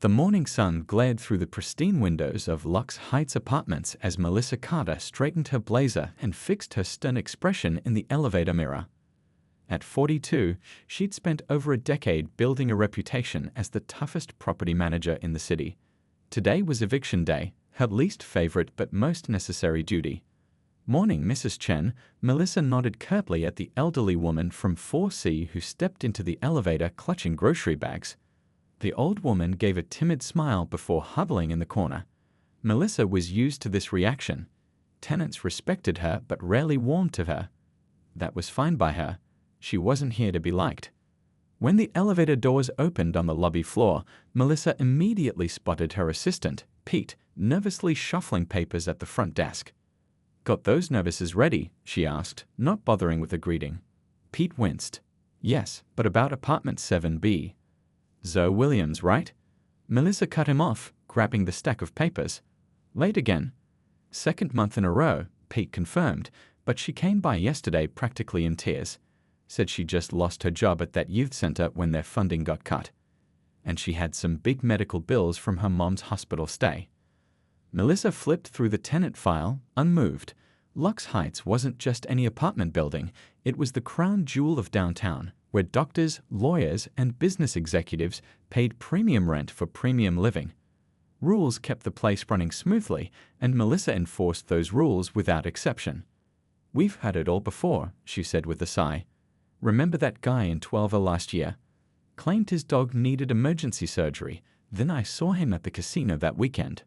The morning sun glared through the pristine windows of Lux Heights apartments as Melissa Carter straightened her blazer and fixed her stern expression in the elevator mirror. At 42, she'd spent over a decade building a reputation as the toughest property manager in the city. Today was eviction day, her least favorite but most necessary duty. "Morning, Mrs. Chen," Melissa nodded curtly at the elderly woman from 4C who stepped into the elevator clutching grocery bags. The old woman gave a timid smile before huddling in the corner. Melissa was used to this reaction. Tenants respected her but rarely warmed to her. That was fine by her. She wasn't here to be liked. When the elevator doors opened on the lobby floor, Melissa immediately spotted her assistant, Pete, nervously shuffling papers at the front desk. "Got those notices ready?" she asked, not bothering with a greeting. Pete winced. "Yes, but about apartment 7B. Zoe Williams, right?" Melissa cut him off, grabbing the stack of papers. "Late again." "Second month in a row," Pete confirmed, but she came by yesterday practically in tears. Said she just lost her job at that youth center when their funding got cut. And she had some big medical bills from her mom's hospital stay. Melissa flipped through the tenant file, unmoved. Lux Heights wasn't just any apartment building, it was the crown jewel of downtown, where doctors, lawyers, and business executives paid premium rent for premium living. Rules kept the place running smoothly, and Melissa enforced those rules without exception. "We've had it all before," she said with a sigh. "Remember that guy in 12 last year? Claimed his dog needed emergency surgery, then I saw him at the casino that weekend."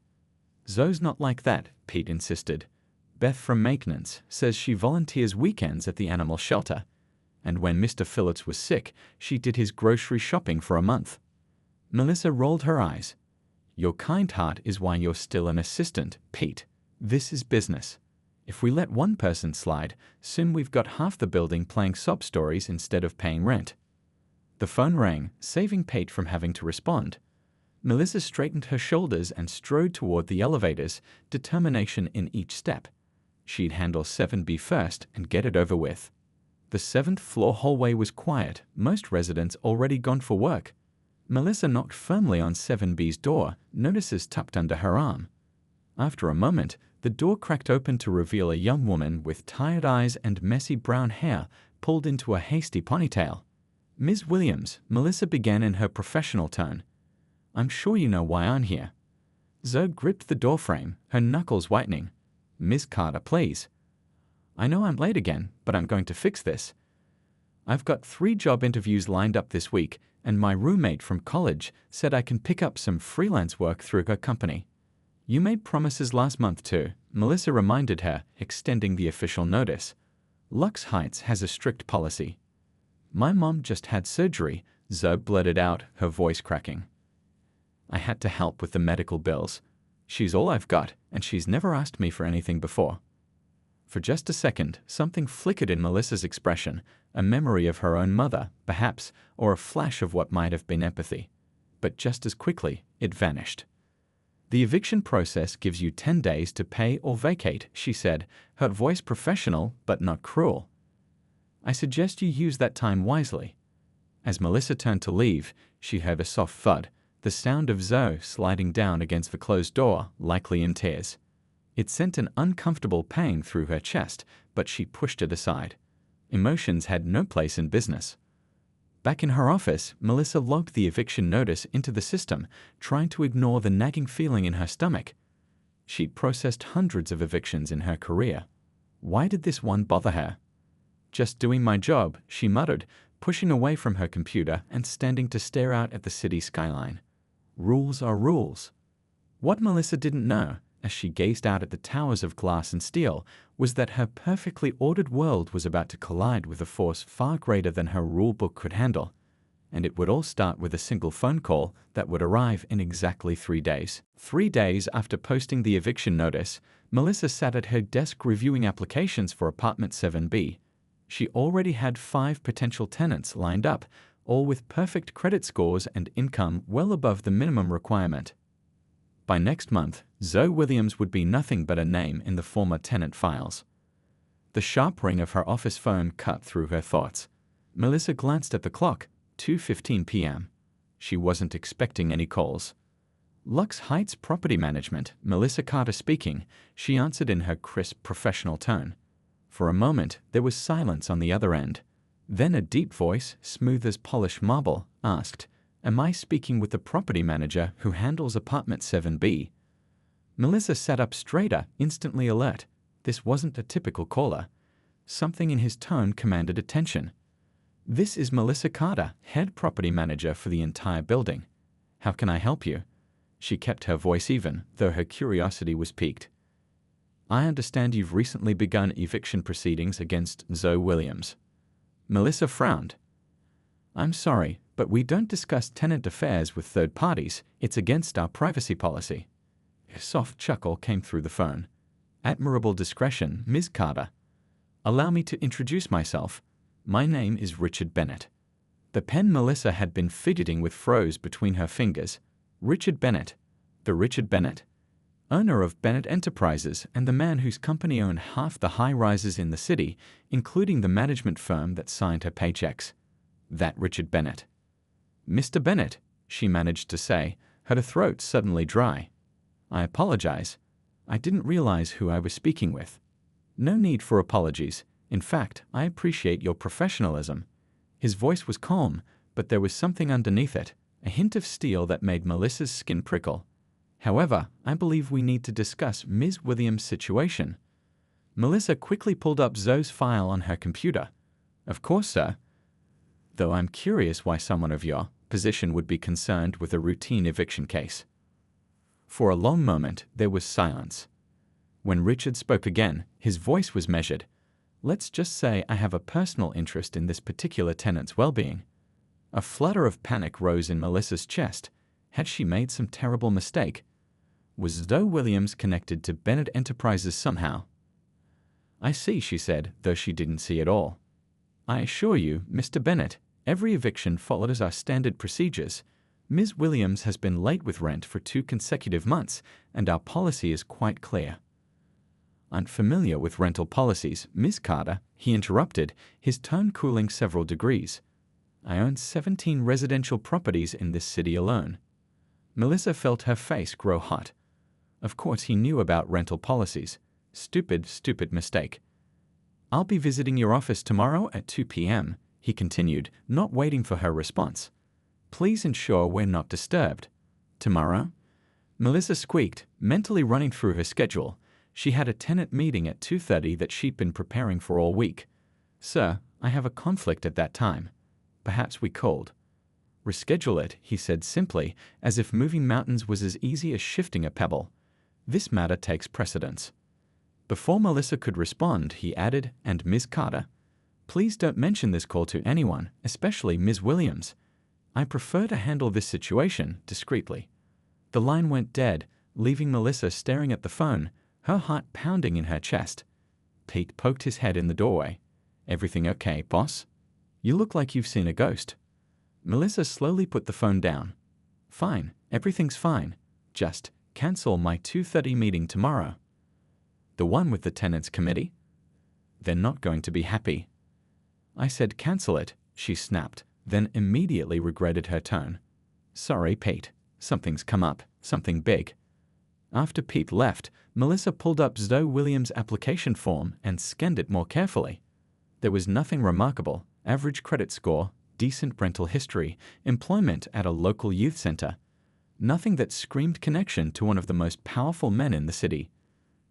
"Zoe's not like that," Pete insisted. "Beth from maintenance says she volunteers weekends at the animal shelter. And when Mr. Phillips was sick, she did his grocery shopping for a month." Melissa rolled her eyes. "Your kind heart is why you're still an assistant, Pete. This is business. If we let one person slide, soon we've got half the building playing sob stories instead of paying rent." The phone rang, saving Pete from having to respond. Melissa straightened her shoulders and strode toward the elevators, determination in each step. She'd handle 7B first and get it over with. The 7th floor hallway was quiet, most residents already gone for work. Melissa knocked firmly on 7B's door, notices tucked under her arm. After a moment, the door cracked open to reveal a young woman with tired eyes and messy brown hair pulled into a hasty ponytail. "Ms. Williams," Melissa began in her professional tone. "I'm sure you know why I'm here." Zoe gripped the doorframe, her knuckles whitening. "Ms. Carter, please." "I know I'm late again, but I'm going to fix this. I've got 3 job interviews lined up this week, and my roommate from college said I can pick up some freelance work through her company." "You made promises last month too," Melissa reminded her, extending the official notice. "Lux Heights has a strict policy." "My mom just had surgery," Zoe blurted out, her voice cracking. "I had to help with the medical bills. She's all I've got, and she's never asked me for anything before." For just a second, something flickered in Melissa's expression, a memory of her own mother, perhaps, or a flash of what might have been empathy. But just as quickly, it vanished. "The eviction process gives you 10 days to pay or vacate," she said, her voice professional but not cruel. "I suggest you use that time wisely." As Melissa turned to leave, she heard a soft thud, the sound of Zoe sliding down against the closed door, likely in tears. It sent an uncomfortable pang through her chest, but she pushed it aside. Emotions had no place in business. Back in her office, Melissa logged the eviction notice into the system, trying to ignore the nagging feeling in her stomach. She'd processed hundreds of evictions in her career. Why did this one bother her? "Just doing my job," she muttered, pushing away from her computer and standing to stare out at the city skyline. Rules are rules. What Melissa didn't know, as she gazed out at the towers of glass and steel, was that her perfectly ordered world was about to collide with a force far greater than her rulebook could handle. And it would all start with a single phone call that would arrive in exactly 3 days. 3 days after posting the eviction notice, Melissa sat at her desk reviewing applications for apartment 7B. She already had 5 potential tenants lined up, all with perfect credit scores and income well above the minimum requirement. By next month, Zoe Williams would be nothing but a name in the former tenant files. The sharp ring of her office phone cut through her thoughts. Melissa glanced at the clock, 2:15 p.m. She wasn't expecting any calls. Lux Heights Property Management, Melissa Carter speaking, she answered in her crisp professional tone. For a moment, there was silence on the other end. Then a deep voice, smooth as polished marble, asked, "Am I speaking with the property manager who handles apartment 7B?" Melissa sat up straighter, instantly alert. This wasn't a typical caller. Something in his tone commanded attention. "This is Melissa Carter, head property manager for the entire building. How can I help you?" She kept her voice even, though her curiosity was piqued. "I understand you've recently begun eviction proceedings against Zoe Williams." Melissa frowned. "I'm sorry, but we don't discuss tenant affairs with third parties. It's against our privacy policy." A soft chuckle came through the phone. "Admirable discretion, Ms. Carter. Allow me to introduce myself. My name is Richard Bennett." The pen Melissa had been fidgeting with froze between her fingers. Richard Bennett. The Richard Bennett? Owner of Bennett Enterprises and the man whose company owned half the high-rises in the city, including the management firm that signed her paychecks. That Richard Bennett. "Mr. Bennett," she managed to say, her throat suddenly dry. "I apologize. I didn't realize who I was speaking with." "No need for apologies. In fact, I appreciate your professionalism." His voice was calm, but there was something underneath it, a hint of steel that made Melissa's skin prickle. "However, I believe we need to discuss Ms. Williams' situation." Melissa quickly pulled up Zoe's file on her computer. "Of course, sir. Though I'm curious why someone of your position would be concerned with a routine eviction case." For a long moment, there was silence. When Richard spoke again, his voice was measured. "Let's just say I have a personal interest in this particular tenant's well-being." A flutter of panic rose in Melissa's chest. Had she made some terrible mistake? Was Zoe Williams connected to Bennett Enterprises somehow? "I see," she said, though she didn't see at all. "I assure you, Mr. Bennett, every eviction follows our standard procedures. Ms. Williams has been late with rent for 2 consecutive months, and our policy is quite clear." "Unfamiliar with rental policies, Ms. Carter," he interrupted, his tone cooling several degrees. "I own 17 residential properties in this city alone." Melissa felt her face grow hot. Of course he knew about rental policies. Stupid, stupid mistake. "I'll be visiting your office tomorrow at 2 p.m., he continued, not waiting for her response. "Please ensure we're not disturbed." "Tomorrow?" Melissa squeaked, mentally running through her schedule. She had a tenant meeting at 2:30 that she'd been preparing for all week. "Sir, I have a conflict at that time. Perhaps we could." "Reschedule it," he said simply, as if moving mountains was as easy as shifting a pebble. "This matter takes precedence." Before Melissa could respond, he added, "And Ms. Carter, please don't mention this call to anyone, especially Ms. Williams. I prefer to handle this situation discreetly." The line went dead, leaving Melissa staring at the phone, her heart pounding in her chest. Pete poked his head in the doorway. "Everything okay, boss? You look like you've seen a ghost." Melissa slowly put the phone down. "Fine, everything's fine. Just cancel my 2:30 meeting tomorrow." "The one with the tenants committee?" "They're not going to be happy." "I said cancel it," she snapped, then immediately regretted her tone. "Sorry, Pete. Something's come up, something big." After Pete left, Melissa pulled up Zoe Williams' application form and scanned it more carefully. There was nothing remarkable: average credit score, decent rental history, employment at a local youth center. Nothing that screamed connection to one of the most powerful men in the city.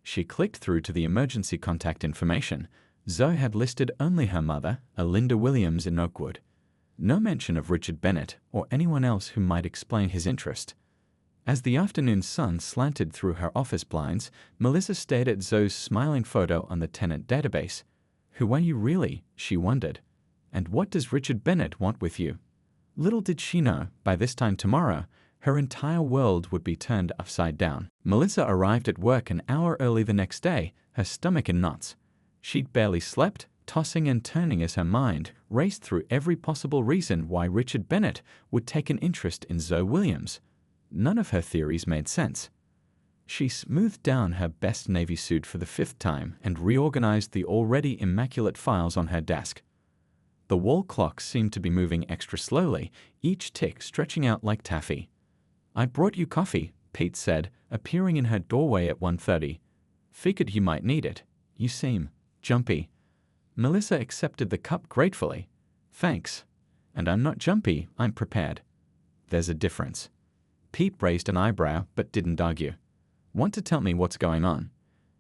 She clicked through to the emergency contact information. Zoe had listed only her mother, Alinda Williams, in Oakwood. No mention of Richard Bennett or anyone else who might explain his interest. As the afternoon sun slanted through her office blinds, Melissa stared at Zoe's smiling photo on the tenant database. "Who are you really?" she wondered. "And what does Richard Bennett want with you?" Little did she know, by this time tomorrow, her entire world would be turned upside down. Melissa arrived at work an hour early the next day, her stomach in knots. She'd barely slept, tossing and turning as her mind raced through every possible reason why Richard Bennett would take an interest in Zoe Williams. None of her theories made sense. She smoothed down her best navy suit for the 5th time and reorganized the already immaculate files on her desk. The wall clock seemed to be moving extra slowly, each tick stretching out like taffy. "I brought you coffee," Pete said, appearing in her doorway at 1:30. Figured you might need it. You seem jumpy. Melissa accepted the cup gratefully. Thanks. And I'm not jumpy, I'm prepared. There's a difference. Pete raised an eyebrow but didn't argue. Want to tell me what's going on?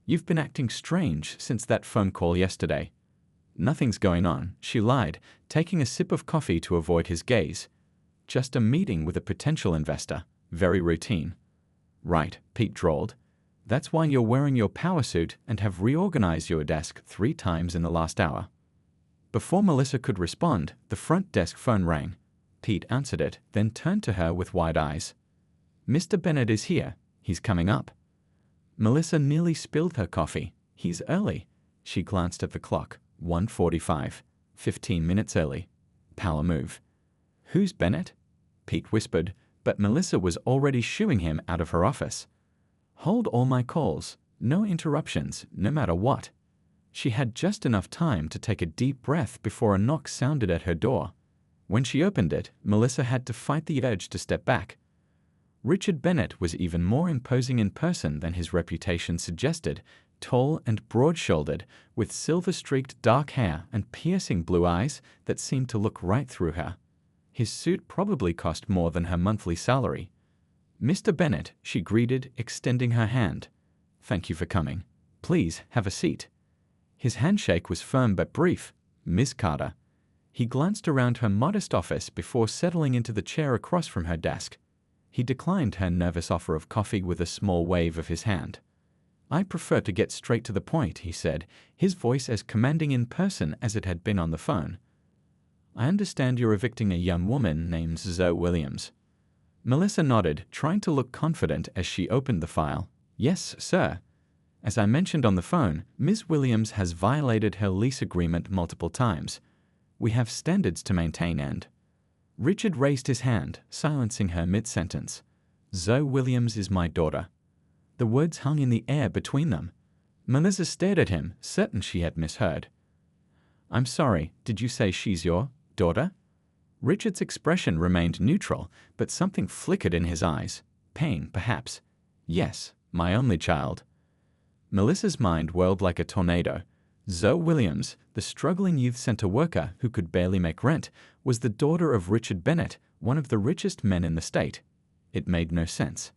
You've been acting strange since that phone call yesterday. Nothing's going on, she lied, taking a sip of coffee to avoid his gaze. Just a meeting with a potential investor. Very routine. Right, Pete drawled. That's why you're wearing your power suit and have reorganized your desk 3 times in the last hour. Before Melissa could respond, the front desk phone rang. Pete answered it, then turned to her with wide eyes. Mr. Bennett is here. He's coming up. Melissa nearly spilled her coffee. He's early. She glanced at the clock. 1:45. 15 minutes early. Power move. Who's Bennett? Pete whispered, but Melissa was already shooing him out of her office. Hold all my calls. No interruptions, no matter what. She had just enough time to take a deep breath before a knock sounded at her door. When she opened it, Melissa had to fight the urge to step back. Richard Bennett was even more imposing in person than his reputation suggested, tall and broad-shouldered, with silver-streaked dark hair and piercing blue eyes that seemed to look right through her. His suit probably cost more than her monthly salary. Mr. Bennett, she greeted, extending her hand. Thank you for coming. Please, have a seat. His handshake was firm but brief. Miss Carter. He glanced around her modest office before settling into the chair across from her desk. He declined her nervous offer of coffee with a small wave of his hand. I prefer to get straight to the point, he said, his voice as commanding in person as it had been on the phone. I understand you're evicting a young woman named Zoe Williams. Melissa nodded, trying to look confident as she opened the file. Yes, sir. As I mentioned on the phone, Ms. Williams has violated her lease agreement multiple times. We have standards to maintain and... Richard raised his hand, silencing her mid-sentence. Zoe Williams is my daughter. The words hung in the air between them. Melissa stared at him, certain she had misheard. I'm sorry, did you say she's your daughter? Richard's expression remained neutral, but something flickered in his eyes. Pain, perhaps. Yes, my only child. Melissa's mind whirled like a tornado. Zoe Williams, the struggling youth center worker who could barely make rent, was the daughter of Richard Bennett, one of the richest men in the state. It made no sense.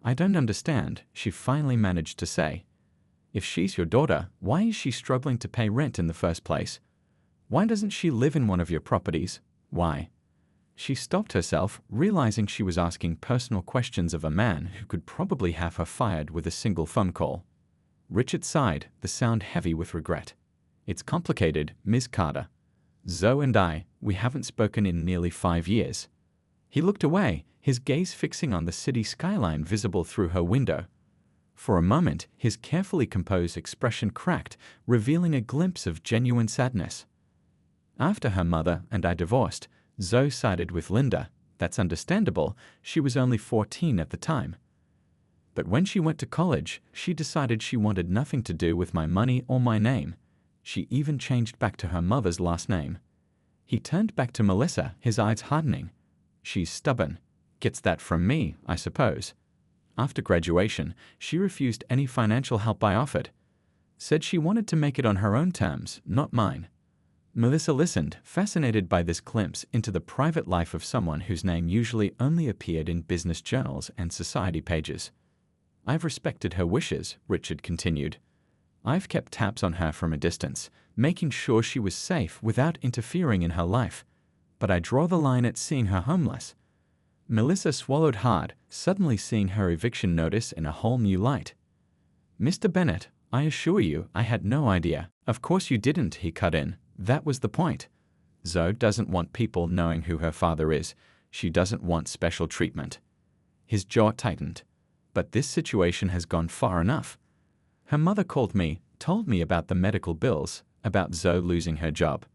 I don't understand, she finally managed to say. If she's your daughter, why is she struggling to pay rent in the first place? Why doesn't she live in one of your properties? Why? She stopped herself, realizing she was asking personal questions of a man who could probably have her fired with a single phone call. Richard sighed, the sound heavy with regret. It's complicated, Ms. Carter. Zoe and I, we haven't spoken in nearly 5 years. He looked away, his gaze fixing on the city skyline visible through her window. For a moment, his carefully composed expression cracked, revealing a glimpse of genuine sadness. After her mother and I divorced, Zoe sided with Linda. That's understandable, she was only 14 at the time. But when she went to college, she decided she wanted nothing to do with my money or my name. She even changed back to her mother's last name. He turned back to Melissa, his eyes hardening. She's stubborn. Gets that from me, I suppose. After graduation, she refused any financial help I offered. Said she wanted to make it on her own terms, not mine. Melissa listened, fascinated by this glimpse into the private life of someone whose name usually only appeared in business journals and society pages. I've respected her wishes, Richard continued. I've kept tabs on her from a distance, making sure she was safe without interfering in her life. But I draw the line at seeing her homeless. Melissa swallowed hard, suddenly seeing her eviction notice in a whole new light. Mr. Bennett, I assure you, I had no idea. Of course you didn't, he cut in. That was the point. Zoe doesn't want people knowing who her father is. She doesn't want special treatment. His jaw tightened. But this situation has gone far enough. Her mother called me, told me about the medical bills, about Zoe losing her job.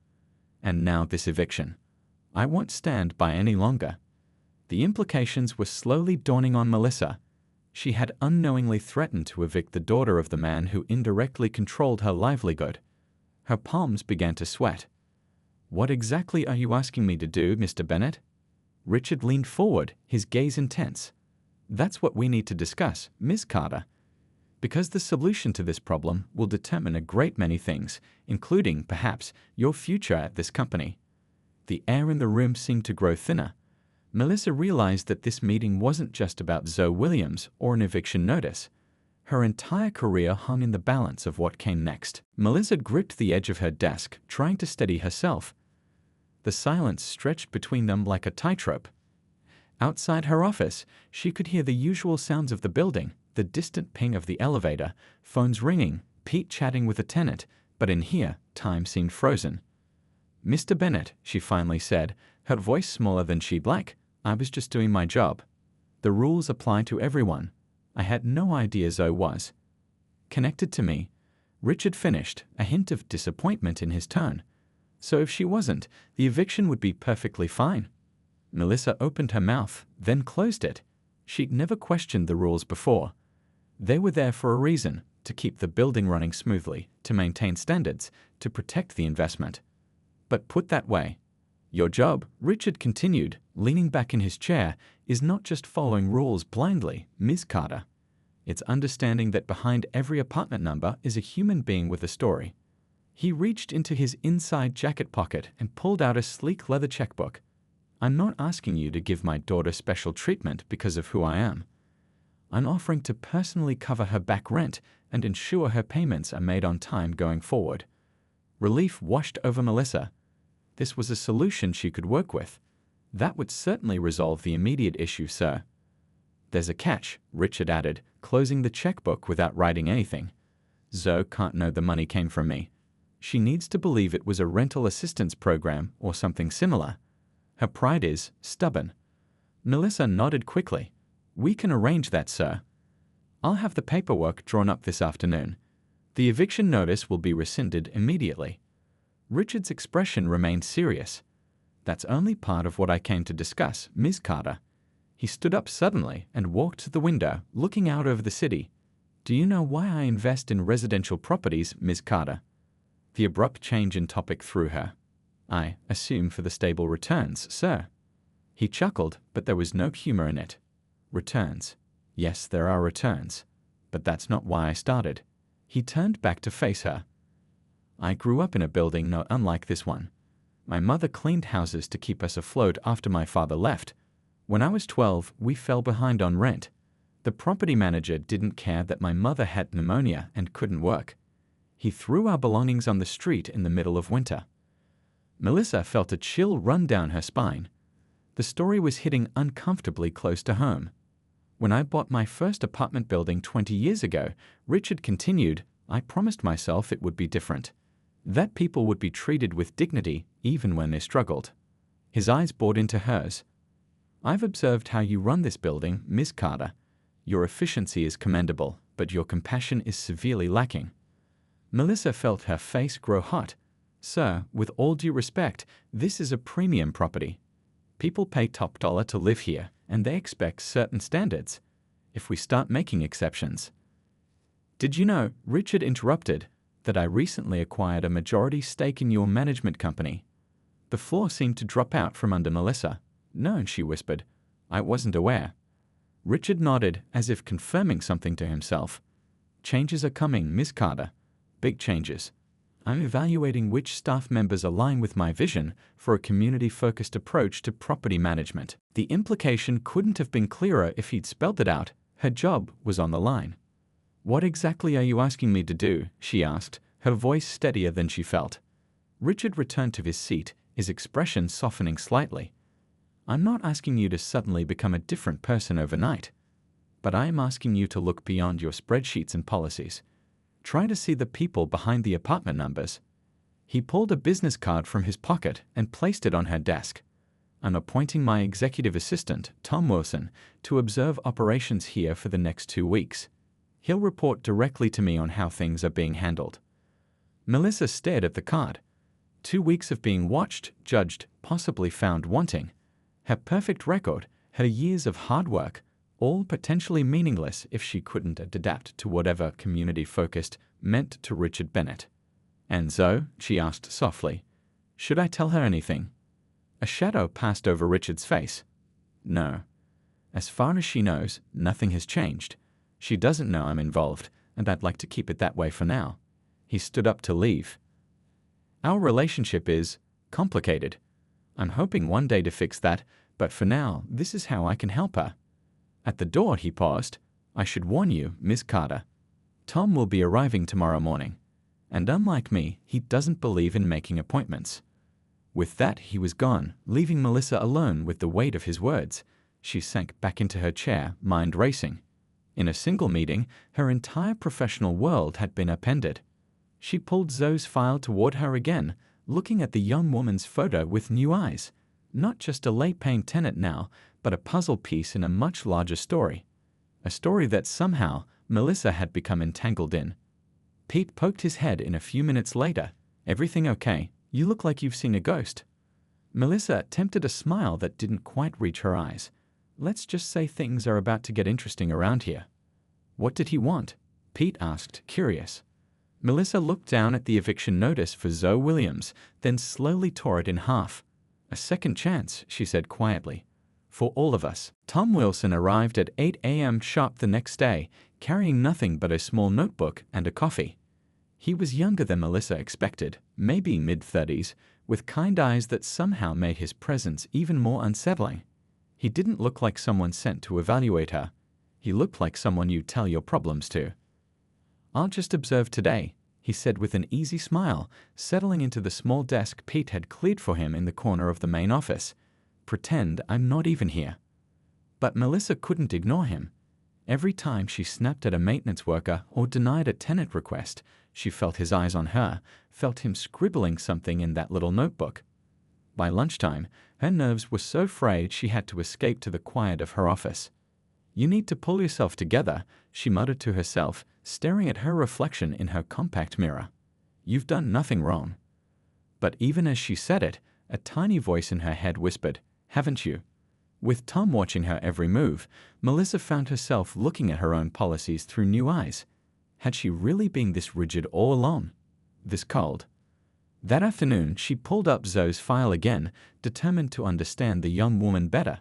And now this eviction. I won't stand by any longer. The implications were slowly dawning on Melissa. She had unknowingly threatened to evict the daughter of the man who indirectly controlled her livelihood. Her palms began to sweat. What exactly are you asking me to do, Mr. Bennett? Richard leaned forward, his gaze intense. That's what we need to discuss, Ms. Carter. Because the solution to this problem will determine a great many things, including, perhaps, your future at this company. The air in the room seemed to grow thinner. Melissa realized that this meeting wasn't just about Zoe Williams or an eviction notice. Her entire career hung in the balance of what came next. Melissa gripped the edge of her desk, trying to steady herself. The silence stretched between them like a tightrope. Outside her office, she could hear the usual sounds of the building, the distant ping of the elevator, phones ringing, Pete chatting with a tenant, but in here, time seemed frozen. "Mr. Bennett," she finally said, her voice smaller than she'd like, "I was just doing my job. The rules apply to everyone. I had no idea Zoe was connected to me." Richard finished, a hint of disappointment in his tone. So if she wasn't, the eviction would be perfectly fine. Melissa opened her mouth, then closed it. She'd never questioned the rules before. They were there for a reason, to keep the building running smoothly, to maintain standards, to protect the investment. But put that way, your job, Richard continued, leaning back in his chair, is not just following rules blindly, Ms. Carter. It's understanding that behind every apartment number is a human being with a story. He reached into his inside jacket pocket and pulled out a sleek leather checkbook. "I'm not asking you to give my daughter special treatment because of who I am. I'm offering to personally cover her back rent and ensure her payments are made on time going forward." Relief washed over Melissa. This was a solution she could work with. "That would certainly resolve the immediate issue, sir." "There's a catch," Richard added, closing the checkbook without writing anything. "Zoe can't know the money came from me. She needs to believe it was a rental assistance program or something similar. Her pride is stubborn." Melissa nodded quickly. "We can arrange that, sir. I'll have the paperwork drawn up this afternoon. The eviction notice will be rescinded immediately." Richard's expression remained serious. "That's only part of what I came to discuss, Ms. Carter." He stood up suddenly and walked to the window, looking out over the city. "Do you know why I invest in residential properties, Ms. Carter?" The abrupt change in topic threw her. "I assume for the stable returns, sir." He chuckled, but there was no humor in it. "Returns. Yes, there are returns. But that's not why I started." He turned back to face her. "I grew up in a building not unlike this one. My mother cleaned houses to keep us afloat after my father left. When I was 12, we fell behind on rent. The property manager didn't care that my mother had pneumonia and couldn't work. He threw our belongings on the street in the middle of winter." Melissa felt a chill run down her spine. The story was hitting uncomfortably close to home. "When I bought my first apartment building 20 years ago," Richard continued, "I promised myself it would be different. That people would be treated with dignity even when they struggled." His eyes bored into hers. "I've observed how you run this building, Ms. Carter. Your efficiency is commendable, but your compassion is severely lacking." Melissa felt her face grow hot. "Sir, with all due respect, this is a premium property. People pay top dollar to live here, and they expect certain standards. If we start making exceptions—" "Did you know," Richard interrupted, "that I recently acquired a majority stake in your management company?" The floor seemed to drop out from under Melissa. "No," she whispered. "I wasn't aware." Richard nodded, as if confirming something to himself. "Changes are coming, Ms. Carter. Big changes. I'm evaluating which staff members align with my vision for a community-focused approach to property management." The implication couldn't have been clearer if he'd spelled it out. Her job was on the line. "What exactly are you asking me to do?" she asked, her voice steadier than she felt. Richard returned to his seat, his expression softening slightly. "I'm not asking you to suddenly become a different person overnight, but I am asking you to look beyond your spreadsheets and policies. Try to see the people behind the apartment numbers." He pulled a business card from his pocket and placed it on her desk. "I'm appointing my executive assistant, Tom Wilson, to observe operations here for the next 2 weeks. He'll report directly to me on how things are being handled." Melissa stared at the card. 2 weeks of being watched, judged, possibly found wanting. Her perfect record, her years of hard work, all potentially meaningless if she couldn't adapt to whatever community-focused meant to Richard Bennett. "And Zoe?" she asked softly. "Should I tell her anything?" A shadow passed over Richard's face. "No. As far as she knows, nothing has changed. She doesn't know I'm involved, and I'd like to keep it that way for now. He stood up to leave. Our relationship is complicated. I'm hoping one day to fix that, but for now, this is how I can help her. At the door, he paused. I should warn you, Miss Carter. Tom will be arriving tomorrow morning, and unlike me, he doesn't believe in making appointments. With that, he was gone, leaving Melissa alone with the weight of his words. She sank back into her chair, mind racing. In a single meeting, her entire professional world had been upended. She pulled Zoe's file toward her again, looking at the young woman's photo with new eyes. Not just a late-paying tenant now, but a puzzle piece in a much larger story. A story that somehow Melissa had become entangled in. Pete poked his head in a few minutes later. Everything okay? You look like you've seen a ghost. Melissa attempted a smile that didn't quite reach her eyes. Let's just say things are about to get interesting around here. What did he want? Pete asked, curious. Melissa looked down at the eviction notice for Zoe Williams, then slowly tore it in half. A second chance, she said quietly. For all of us. Tom Wilson arrived at 8 a.m. sharp the next day, carrying nothing but a small notebook and a coffee. He was younger than Melissa expected, maybe mid-30s, with kind eyes that somehow made his presence even more unsettling. He didn't look like someone sent to evaluate her. He looked like someone you tell your problems to. I'll just observe today, he said with an easy smile, settling into the small desk Pete had cleared for him in the corner of the main office. Pretend I'm not even here. But Melissa couldn't ignore him. Every time she snapped at a maintenance worker or denied a tenant request, she felt his eyes on her, felt him scribbling something in that little notebook. By lunchtime, her nerves were so frayed she had to escape to the quiet of her office. You need to pull yourself together, she muttered to herself, staring at her reflection in her compact mirror. You've done nothing wrong. But even as she said it, a tiny voice in her head whispered, haven't you? With Tom watching her every move, Melissa found herself looking at her own policies through new eyes. Had she really been this rigid all along? This cold? That afternoon, she pulled up Zoe's file again, determined to understand the young woman better.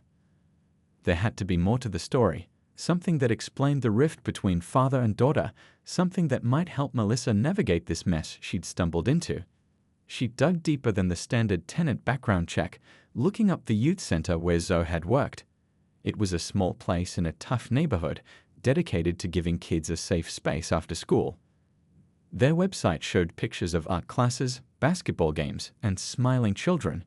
There had to be more to the story, something that explained the rift between father and daughter, something that might help Melissa navigate this mess she'd stumbled into. She dug deeper than the standard tenant background check, looking up the youth center where Zoe had worked. It was a small place in a tough neighborhood, dedicated to giving kids a safe space after school. Their website showed pictures of art classes, basketball games, and smiling children.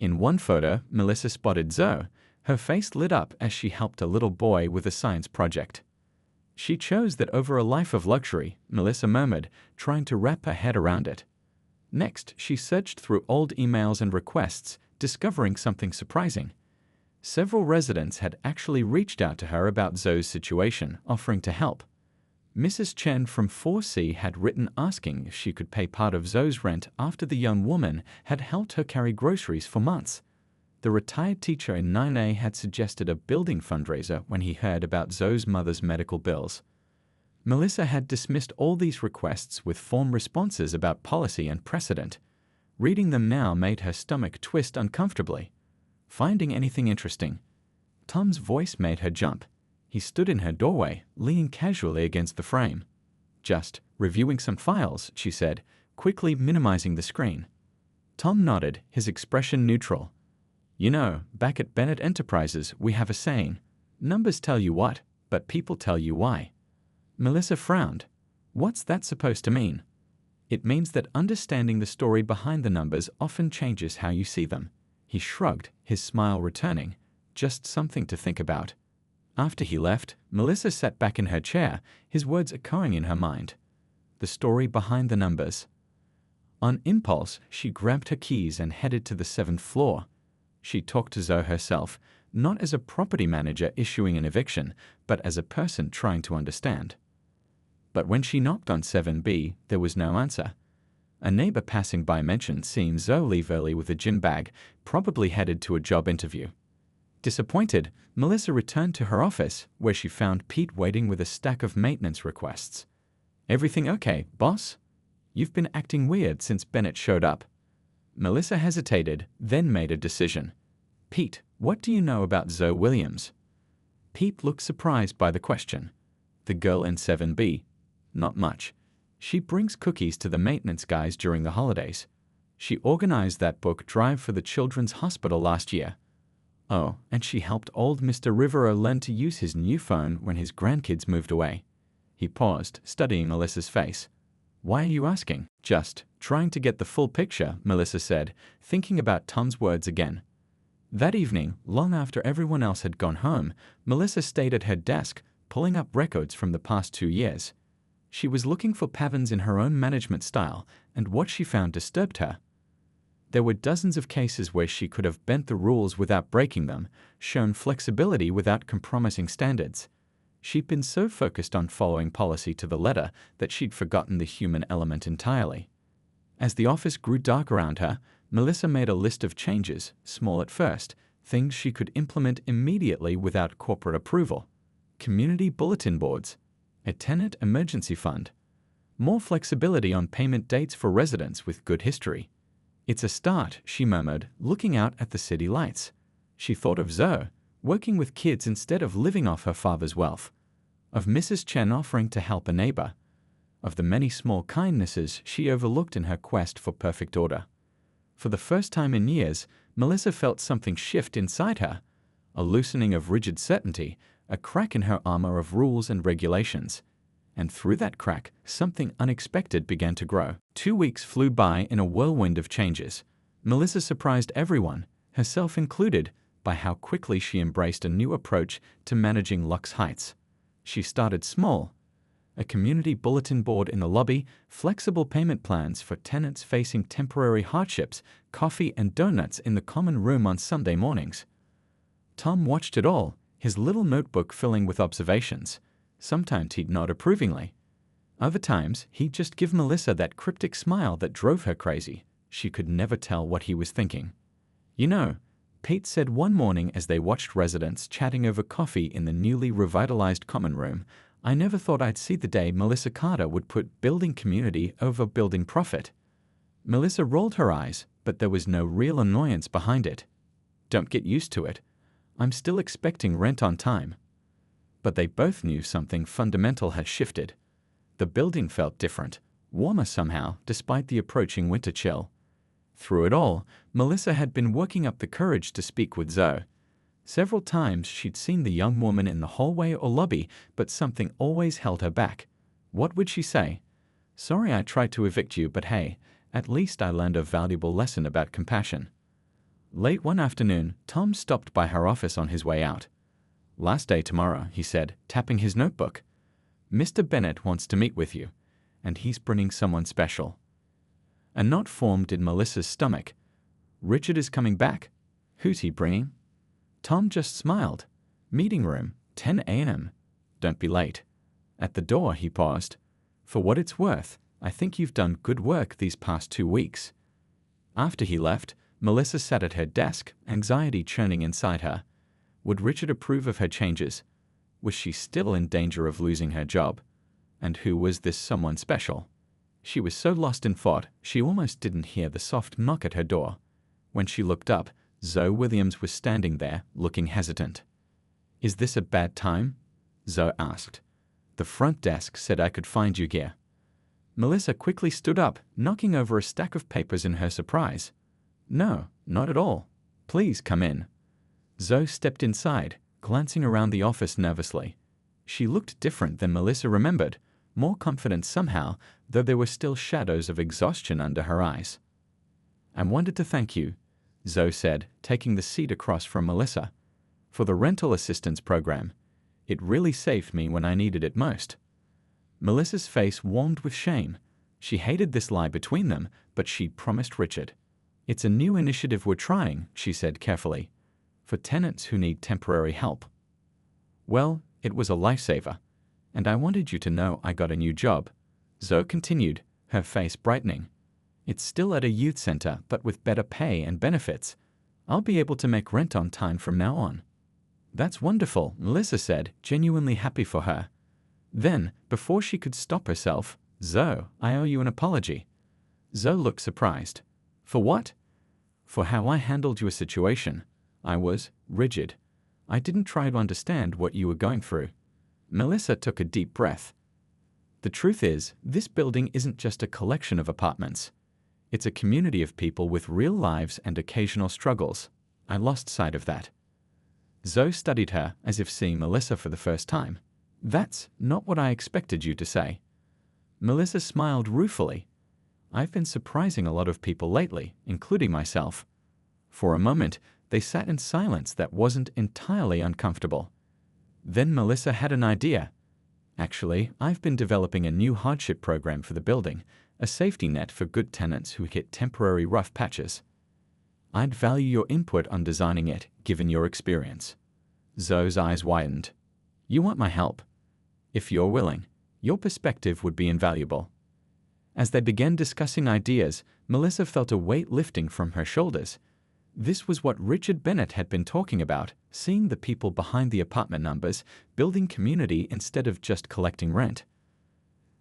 In one photo, Melissa spotted Zoe. Her face lit up as she helped a little boy with a science project. She chose that over a life of luxury, Melissa murmured, trying to wrap her head around it. Next, she searched through old emails and requests, discovering something surprising. Several residents had actually reached out to her about Zoe's situation, offering to help. Mrs. Chen from 4C had written asking if she could pay part of Zoe's rent after the young woman had helped her carry groceries for months. The retired teacher in 9A had suggested a building fundraiser when he heard about Zoe's mother's medical bills. Melissa had dismissed all these requests with form responses about policy and precedent. Reading them now made her stomach twist uncomfortably. Finding anything interesting? Tom's voice made her jump. He stood in her doorway, leaning casually against the frame. Just reviewing some files, she said, quickly minimizing the screen. Tom nodded, his expression neutral. You know, back at Bennett Enterprises, we have a saying, numbers tell you what, but people tell you why. Melissa frowned. What's that supposed to mean? It means that understanding the story behind the numbers often changes how you see them. He shrugged, his smile returning. Just something to think about. After he left, Melissa sat back in her chair, his words echoing in her mind. The story behind the numbers. On impulse, she grabbed her keys and headed to the 7th floor. She talked to Zoe herself, not as a property manager issuing an eviction, but as a person trying to understand. But when she knocked on 7B, there was no answer. A neighbor passing by mentioned seeing Zoe leave early with a gym bag, probably headed to a job interview. Disappointed, Melissa returned to her office, where she found Pete waiting with a stack of maintenance requests. Everything okay, boss? You've been acting weird since Bennett showed up. Melissa hesitated, then made a decision. Pete, what do you know about Zoe Williams? Pete looked surprised by the question. The girl in 7B. Not much. She brings cookies to the maintenance guys during the holidays. She organized that book drive for the Children's Hospital last year. Oh, and she helped old Mr. Rivero learn to use his new phone when his grandkids moved away. He paused, studying Melissa's face. Why are you asking? Just trying to get the full picture, Melissa said, thinking about Tom's words again. That evening, long after everyone else had gone home, Melissa stayed at her desk, pulling up records from the past 2 years. She was looking for patterns in her own management style, and what she found disturbed her. There were dozens of cases where she could have bent the rules without breaking them, shown flexibility without compromising standards. She'd been so focused on following policy to the letter that she'd forgotten the human element entirely. As the office grew dark around her, Melissa made a list of changes, small at first, things she could implement immediately without corporate approval. Community bulletin boards, a tenant emergency fund, more flexibility on payment dates for residents with good history. It's a start, she murmured, looking out at the city lights. She thought of Zoe, working with kids instead of living off her father's wealth, of Mrs. Chen offering to help a neighbor, of the many small kindnesses she overlooked in her quest for perfect order. For the first time in years, Melissa felt something shift inside her, a loosening of rigid certainty, a crack in her armor of rules and regulations. And through that crack, something unexpected began to grow. 2 weeks flew by in a whirlwind of changes. Melissa surprised everyone, herself included, by how quickly she embraced a new approach to managing Lux Heights. She started small. A community bulletin board in the lobby, flexible payment plans for tenants facing temporary hardships, coffee and donuts in the common room on Sunday mornings. Tom watched it all, his little notebook filling with observations. Sometimes he'd nod approvingly. Other times, he'd just give Melissa that cryptic smile that drove her crazy. She could never tell what he was thinking. You know, Pete said one morning as they watched residents chatting over coffee in the newly revitalized common room, I never thought I'd see the day Melissa Carter would put building community over building profit. Melissa rolled her eyes, but there was no real annoyance behind it. Don't get used to it. I'm still expecting rent on time. But they both knew something fundamental had shifted. The building felt different, warmer somehow, despite the approaching winter chill. Through it all, Melissa had been working up the courage to speak with Zoe. Several times she'd seen the young woman in the hallway or lobby, but something always held her back. What would she say? Sorry I tried to evict you, but hey, at least I learned a valuable lesson about compassion. Late one afternoon, Tom stopped by her office on his way out. Last day tomorrow, he said, tapping his notebook. Mr. Bennett wants to meet with you, and he's bringing someone special. A knot formed in Melissa's stomach. Richard is coming back. Who's he bringing? Tom just smiled. Meeting room, 10 a.m. Don't be late. At the door, he paused. For what it's worth, I think you've done good work these past 2 weeks. After he left, Melissa sat at her desk, anxiety churning inside her. Would Richard approve of her changes? Was she still in danger of losing her job? And who was this someone special? She was so lost in thought, she almost didn't hear the soft knock at her door. When she looked up, Zoe Williams was standing there, looking hesitant. Is this a bad time? Zoe asked. The front desk said I could find you here. Melissa quickly stood up, knocking over a stack of papers in her surprise. No, not at all. Please come in. Zoe stepped inside, glancing around the office nervously. She looked different than Melissa remembered, more confident somehow, though there were still shadows of exhaustion under her eyes. I wanted to thank you, Zoe said, taking the seat across from Melissa, for the rental assistance program. It really saved me when I needed it most. Melissa's face warmed with shame. She hated this lie between them, but she'd promised Richard. It's a new initiative we're trying, she said carefully, for tenants who need temporary help. Well, it was a lifesaver, and I wanted you to know I got a new job. Zoe continued, her face brightening. It's still at a youth center, but with better pay and benefits. I'll be able to make rent on time from now on. That's wonderful, Melissa said, genuinely happy for her. Then, before she could stop herself, Zoe, I owe you an apology. Zoe looked surprised. For what? For how I handled your situation. I was rigid. I didn't try to understand what you were going through. Melissa took a deep breath. The truth is, this building isn't just a collection of apartments. It's a community of people with real lives and occasional struggles. I lost sight of that. Zoe studied her as if seeing Melissa for the first time. That's not what I expected you to say. Melissa smiled ruefully. I've been surprising a lot of people lately, including myself. For a moment, they sat in silence that wasn't entirely uncomfortable. Then Melissa had an idea. Actually, I've been developing a new hardship program for the building, a safety net for good tenants who hit temporary rough patches. I'd value your input on designing it, given your experience. Zoe's eyes widened. You want my help? If you're willing, your perspective would be invaluable. As they began discussing ideas, Melissa felt a weight lifting from her shoulders. This was what Richard Bennett had been talking about, seeing the people behind the apartment numbers, building community instead of just collecting rent.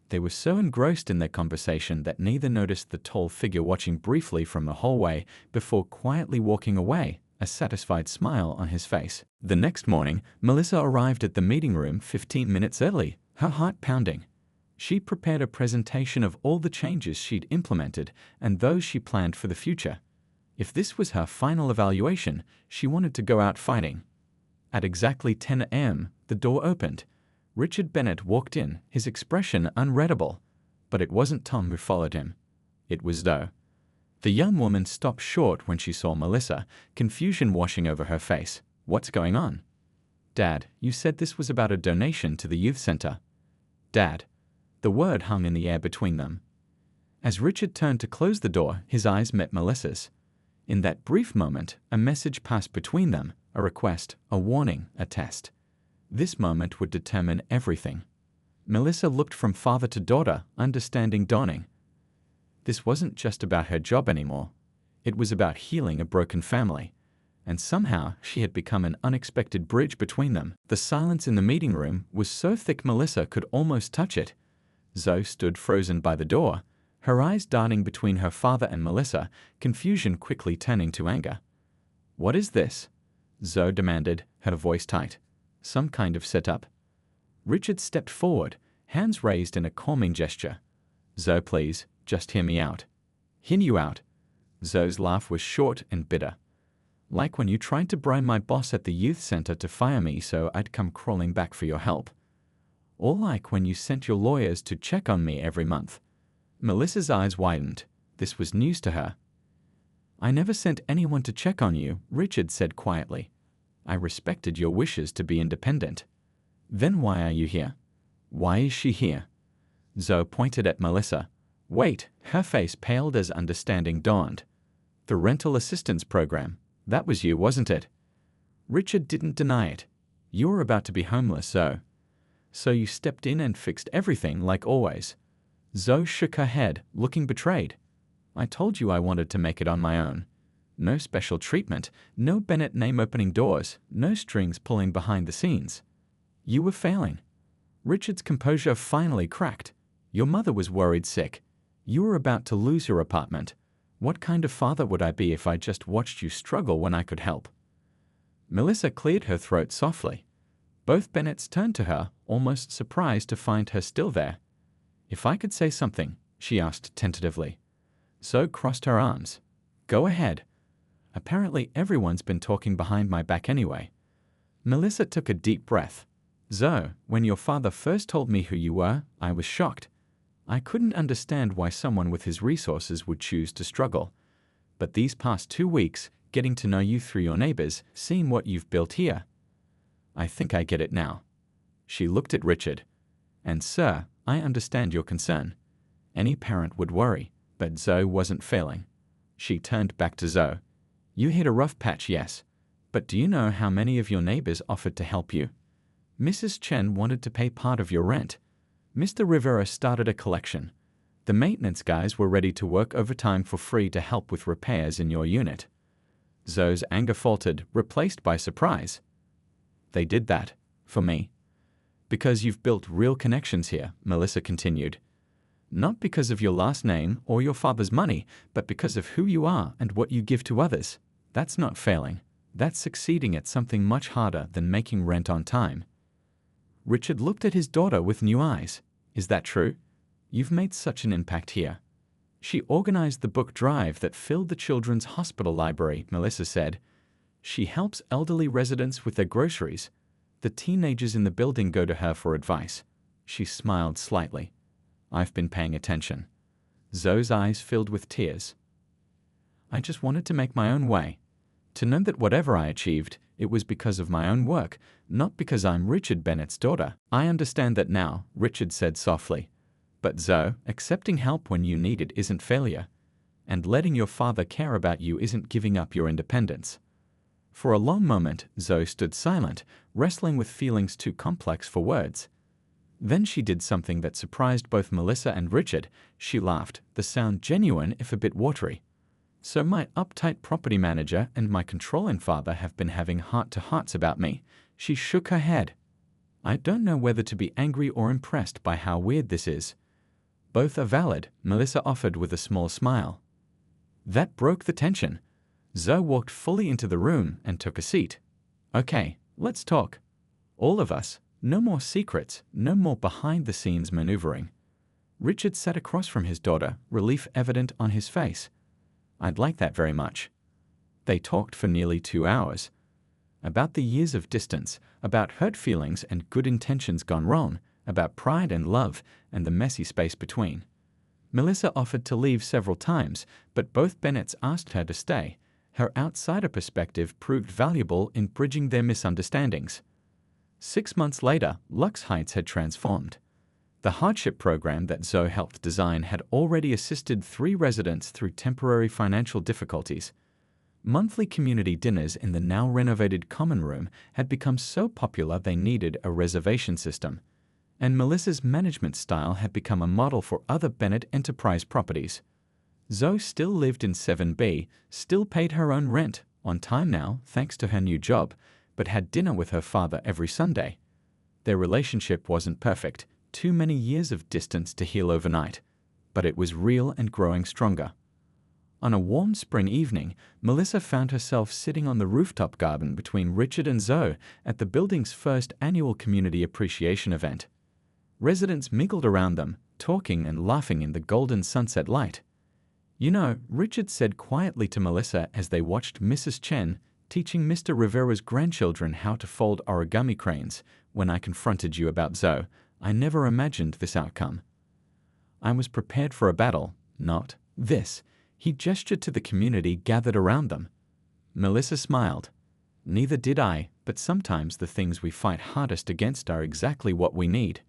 They were so engrossed in their conversation that neither noticed the tall figure watching briefly from the hallway before quietly walking away, a satisfied smile on his face. The next morning, Melissa arrived at the meeting room 15 minutes early, her heart pounding. She prepared a presentation of all the changes she'd implemented and those she planned for the future. If this was her final evaluation, she wanted to go out fighting. At exactly 10 a.m., the door opened. Richard Bennett walked in, his expression unreadable. But it wasn't Tom who followed him. It was Zoe. The young woman stopped short when she saw Melissa, confusion washing over her face. What's going on? Dad, you said this was about a donation to the youth center. Dad. The word hung in the air between them. As Richard turned to close the door, his eyes met Melissa's. In that brief moment, a message passed between them, a request, a warning, a test. This moment would determine everything. Melissa looked from father to daughter, understanding dawning. This wasn't just about her job anymore. It was about healing a broken family. And somehow, she had become an unexpected bridge between them. The silence in the meeting room was so thick Melissa could almost touch it. Zoe stood frozen by the door, her eyes darting between her father and Melissa, confusion quickly turning to anger. What is this? Zoe demanded, her voice tight. Some kind of setup? Richard stepped forward, hands raised in a calming gesture. Zoe, please, just hear me out. Hear you out. Zoe's laugh was short and bitter. Like when you tried to bribe my boss at the youth center to fire me so I'd come crawling back for your help. Or like when you sent your lawyers to check on me every month. Melissa's eyes widened. This was news to her. I never sent anyone to check on you, Richard said quietly. I respected your wishes to be independent. Then why are you here? Why is she here? Zoe pointed at Melissa. Wait, her face paled as understanding dawned. The rental assistance program. That was you, wasn't it? Richard didn't deny it. You were about to be homeless, Zoe. So you stepped in and fixed everything like always. Zoe shook her head, looking betrayed. I told you I wanted to make it on my own. No special treatment, no Bennett name opening doors, no strings pulling behind the scenes. You were failing. Richard's composure finally cracked. Your mother was worried sick. You were about to lose your apartment. What kind of father would I be if I just watched you struggle when I could help? Melissa cleared her throat softly. Both Bennetts turned to her, almost surprised to find her still there. If I could say something, she asked tentatively. Zoe crossed her arms. Go ahead. Apparently everyone's been talking behind my back anyway. Melissa took a deep breath. Zoe, when your father first told me who you were, I was shocked. I couldn't understand why someone with his resources would choose to struggle. But these past 2 weeks, getting to know you through your neighbors, seeing what you've built here, I think I get it now. She looked at Richard. And sir, I understand your concern. Any parent would worry, but Zoe wasn't failing. She turned back to Zoe. You hit a rough patch, yes. But do you know how many of your neighbors offered to help you? Mrs. Chen wanted to pay part of your rent. Mr. Rivera started a collection. The maintenance guys were ready to work overtime for free to help with repairs in your unit. Zoe's anger faltered, replaced by surprise. They did that, for me. Because you've built real connections here, Melissa continued. Not because of your last name or your father's money, but because of who you are and what you give to others. That's not failing. That's succeeding at something much harder than making rent on time. Richard looked at his daughter with new eyes. Is that true? You've made such an impact here. She organized the book drive that filled the children's hospital library, Melissa said. She helps elderly residents with their groceries. The teenagers in the building go to her for advice. She smiled slightly. I've been paying attention. Zoe's eyes filled with tears. I just wanted to make my own way. To know that whatever I achieved, it was because of my own work, not because I'm Richard Bennett's daughter. I understand that now, Richard said softly. But Zoe, accepting help when you need it isn't failure. And letting your father care about you isn't giving up your independence. For a long moment, Zoe stood silent, wrestling with feelings too complex for words. Then she did something that surprised both Melissa and Richard. She laughed, the sound genuine if a bit watery. So my uptight property manager and my controlling father have been having heart-to-hearts about me. She shook her head. I don't know whether to be angry or impressed by how weird this is. Both are valid, Melissa offered with a small smile. That broke the tension. Zoe walked fully into the room and took a seat. Okay, let's talk. All of us. No more secrets, no more behind-the-scenes maneuvering. Richard sat across from his daughter, relief evident on his face. I'd like that very much. They talked for nearly 2 hours. About the years of distance, about hurt feelings and good intentions gone wrong, about pride and love and the messy space between. Melissa offered to leave several times, but both Bennetts asked her to stay. Her outsider perspective proved valuable in bridging their misunderstandings. 6 months later, Lux Heights had transformed. The hardship program that Zoe helped design had already assisted 3 residents through temporary financial difficulties. Monthly community dinners in the now-renovated common room had become so popular they needed a reservation system. And Melissa's management style had become a model for other Bennett enterprise properties. Zoe still lived in 7B, still paid her own rent, on time now, thanks to her new job, but had dinner with her father every Sunday. Their relationship wasn't perfect, too many years of distance to heal overnight, but it was real and growing stronger. On a warm spring evening, Melissa found herself sitting on the rooftop garden between Richard and Zoe at the building's first annual community appreciation event. Residents mingled around them, talking and laughing in the golden sunset light. You know, Richard said quietly to Melissa as they watched Mrs. Chen teaching Mr. Rivera's grandchildren how to fold origami cranes. When I confronted you about Zoe, I never imagined this outcome. I was prepared for a battle, not this. He gestured to the community gathered around them. Melissa smiled. Neither did I, but sometimes the things we fight hardest against are exactly what we need.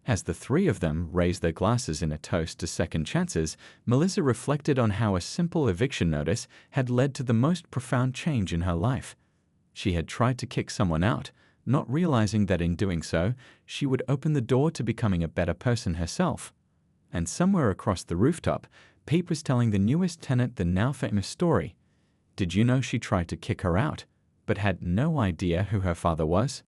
As the 3 of them raised their glasses in a toast to second chances, Melissa reflected on how a simple eviction notice had led to the most profound change in her life. She had tried to kick someone out, not realizing that in doing so, she would open the door to becoming a better person herself. And somewhere across the rooftop, Pete was telling the newest tenant the now famous story. Did you know she tried to kick her out, but had no idea who her father was?